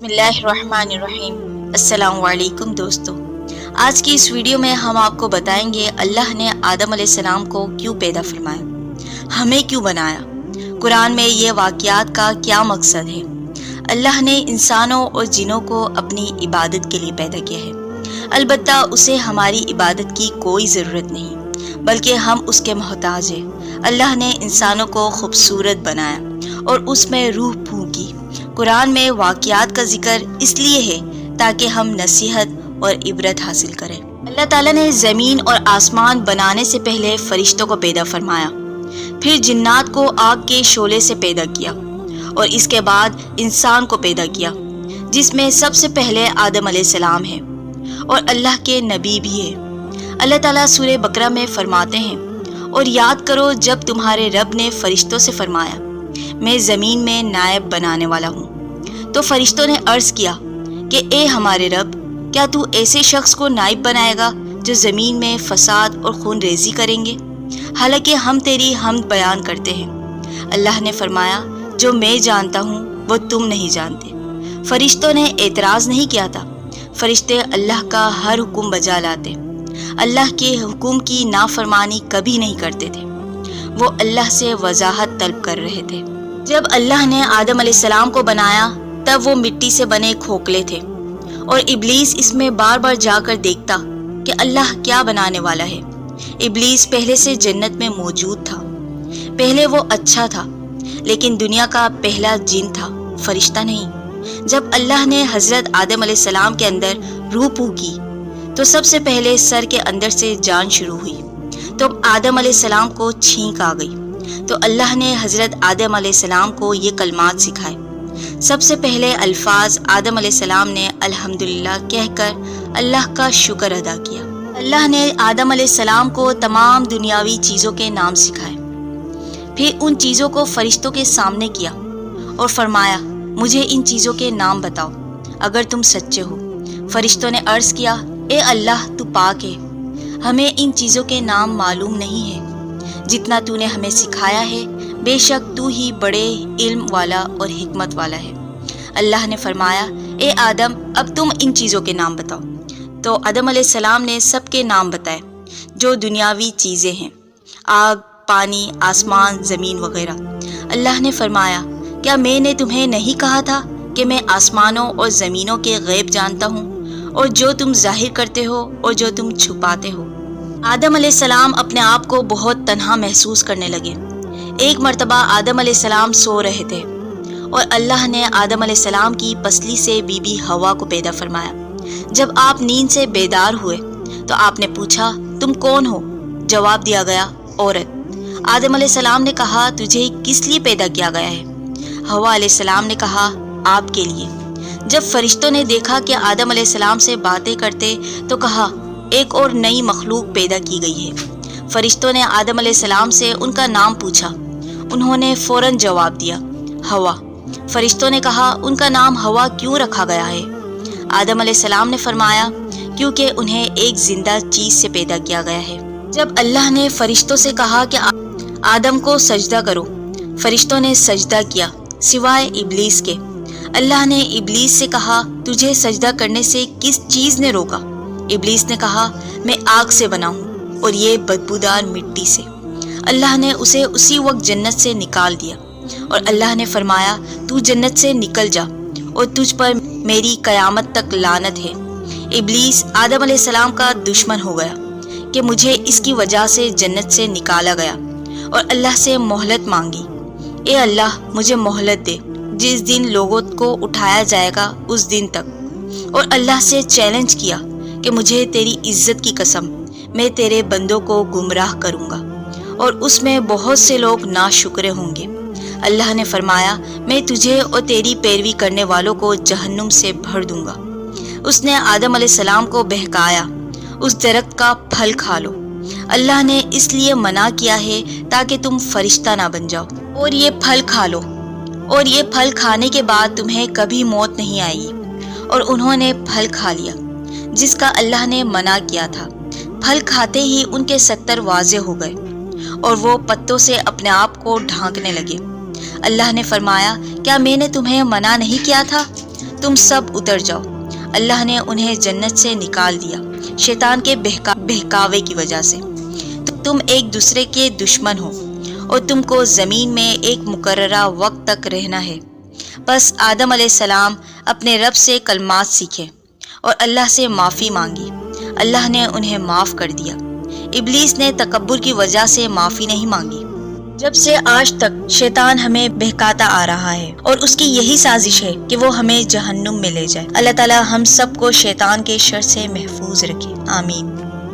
बिस्मिल्लाहिर्रहमानिर्रहीम। अस्सलाम वालेकुम दोस्तों, आज की इस वीडियो में हम आपको बताएंगे अल्लाह ने आदम अलैहिस्सलाम को क्यों पैदा फरमाया, हमें क्यों बनाया, कुरान में ये वाक़यात का क्या मकसद है। अल्लाह ने इंसानों और जिनों को अपनी इबादत के लिए पैदा किया है। अलबत्ता उसे हमारी इबादत की कोई ज़रूरत नहीं, बल्कि हम उसके मोहताज हैं। अल्लाह ने इंसानों को खूबसूरत बनाया और उसमें रूह फूंकी। कुरान में वाक़यात का जिक्र इसलिए है ताकि हम नसीहत और इबरत हासिल करें। अल्लाह ताला ने ज़मीन और आसमान बनाने से पहले फ़रिश्तों को पैदा फरमाया, फिर जिन्नात को आग के शोले से पैदा किया और इसके बाद इंसान को पैदा किया, जिसमें सबसे पहले आदम अलैहिस्सलाम है और अल्लाह के नबी भी है। अल्लाह ताला सूरह बकरा में फरमाते हैं, और याद करो जब तुम्हारे रब ने फ़रिश्तों से फरमाया, मैं ज़मीन में नायब बनाने वाला हूँ। तो फ़रिश्तों ने अर्ज़ किया कि ए हमारे रब, क्या तू ऐसे शख्स को नायब बनाएगा जो ज़मीन में फ़साद और खून रेज़ी करेंगे, हालांकि हम तेरी हम्द बयान करते हैं। अल्लाह ने फरमाया, जो मैं जानता हूँ वो तुम नहीं जानते। फ़रिश्तों ने एतराज़ नहीं किया था। फ़रिश्ते अल्लाह का हर हुक्म बजा लाते, अल्लाह के हुक्म की नाफरमानी कभी नहीं करते थे। वो अल्लाह से वजाहत तलब कर रहे थे। जब अल्लाह ने आदम अलैहिस्सलाम को बनाया तब वो मिट्टी से बने खोखले थे और इब्लीस इसमें बार बार जाकर देखता कि अल्लाह क्या बनाने वाला है। इब्लीस पहले से जन्नत में मौजूद था। पहले वो अच्छा था, लेकिन दुनिया का पहला जिन था, फरिश्ता नहीं। जब अल्लाह ने हज़रत आदम अलैहिस्सलाम के अंदर रूह फूंकी तो सबसे पहले सर के अंदर से जान शुरू हुई, तो आदम अलैहिस्सलाम को छींक आ गई। तो अल्लाह ने हज़रत आदम अलैहिस्सलाम को ये कलमात सिखाए। सबसे पहले अल्फाज आदम अलैहिस्सलाम ने अल्हम्दुलिल्लाह कहकर अल्लाह का शुक्र अदा किया। अल्लाह ने आदम अलैहिस्सलाम को तमाम दुनियावी चीज़ों के नाम सिखाए, फिर उन चीज़ों को फ़रिश्तों के सामने किया और फरमाया, मुझे इन चीज़ों के नाम बताओ अगर तुम सच्चे हो। फ़रिश्तों ने अर्ज़ किया, ए अल्लाह तू पाक है, हमें इन चीज़ों के नाम मालूम नहीं है। जितना तूने हमें सिखाया है, बेशक तू ही बड़े इल्म वाला और हिकमत वाला है। अल्लाह ने फरमाया, ए आदम अब तुम इन चीज़ों के नाम बताओ। तो आदम अलैहिस्सलाम ने सबके नाम बताए जो दुनियावी चीज़ें हैं, आग, पानी, आसमान, ज़मीन वगैरह। अल्लाह ने फरमाया, क्या मैंने तुम्हें नहीं कहा था कि मैं आसमानों और ज़मीनों के गैब जानता हूँ, और जो तुम जाहिर करते हो और जो तुम छुपाते हो। आदम अलैहिस्सलाम अपने आप को बहुत तन्हा महसूस करने लगे। एक मर्तबा आदम अलैहिस्सलाम सो रहे थे और अल्लाह ने आदम अलैहिस्सलाम की पसली से बीबी हवा को पैदा फरमाया। जब आप नींद से बेदार हुए तो आपने पूछा, तुम कौन हो? जवाब दिया गया, औरत। आदम अलैहिस्सलाम ने कहा, तुझे किस लिए पैदा किया गया है? हवा अलैहिस्सलाम ने कहा, आपके लिए। जब फरिश्तों ने देखा कि आदम अलैहिस्सलाम से बातें करते तो कहा, एक और नई मखलूक पैदा की गई है। फरिश्तों ने आदम अलैहिस्सलाम से उनका नाम पूछा। उन्होंने फ़ौरन जवाब दिया, हवा। फरिश्तों ने कहा, उनका नाम हवा क्यों रखा गया है? आदम अलैहिस्सलाम ने फरमाया, क्योंकि उन्हें एक ज़िंदा चीज़ से पैदा किया गया है। जब अल्लाह ने फरिश्तों से कहा कि आदम को सजदा करो, फरिश्तों ने सजदा किया सिवाय इब्लीस के। अल्लाह ने इब्लीस से कहा, तुझे सजदा करने से किस चीज़ ने रोका? इब्लीस ने कहा, मैं आग से बना हूँ और ये बदबूदार मिट्टी से। अल्लाह ने उसे उसी वक्त जन्नत से निकाल दिया और अल्लाह ने फरमाया, तू जन्नत से निकल जा और तुझ पर मेरी क़यामत तक लानत है। इब्लीस आदम अलैहिस्सलाम का दुश्मन हो गया कि मुझे इसकी वजह से जन्नत से निकाला गया और अल्लाह से मोहलत मांगी। ए अल्लाह, मुझे मोहलत दे जिस दिन लोगों को उठाया जाएगा उस दिन तक। और अल्लाह से चैलेंज किया कि मुझे तेरी इज्जत की कसम, मैं तेरे बंदों को गुमराह करूँगा और उसमें बहुत से लोग नाशुक्र होंगे। अल्लाह ने फरमाया, मैं तुझे और तेरी पैरवी करने वालों को जहन्नुम से भर दूंगा। उसने आदम अलैहिस्सलाम को बहकाया, उस दरख्त का फल खा लो। अल्लाह ने इसलिए मना किया है ताकि तुम फरिश्ता ना बन जाओ, और ये फल खा लो, और ये फल खाने के बाद तुम्हें कभी मौत नहीं आएगी। और उन्होंने फल खा लिया जिसका अल्लाह ने मना किया था। फल खाते ही उनके 70 वाज़े हो गए और वो पत्तों से अपने आप को ढांकने लगे। अल्लाह ने फरमाया, क्या मैंने तुम्हें मना नहीं किया था? तुम सब उतर जाओ। अल्लाह ने उन्हें जन्नत से निकाल दिया शैतान के बहकावे की वजह से। तुम एक दूसरे के दुश्मन हो और तुमको ज़मीन में एक मुकर्ररा वक्त तक रहना है। बस आदम अलैहिस्सलाम अपने रब से कलमात सीखे और अल्लाह से माफ़ी मांगी। अल्लाह ने उन्हें माफ़ कर दिया। इब्लीस ने तकब्बुर की वजह से माफ़ी नहीं मांगी। जब से आज तक शैतान हमें बहकाता आ रहा है और उसकी यही साजिश है कि वो हमें जहन्नुम में ले जाए। अल्लाह ताला हम सबको शैतान के शर से महफूज रखे। आमीन।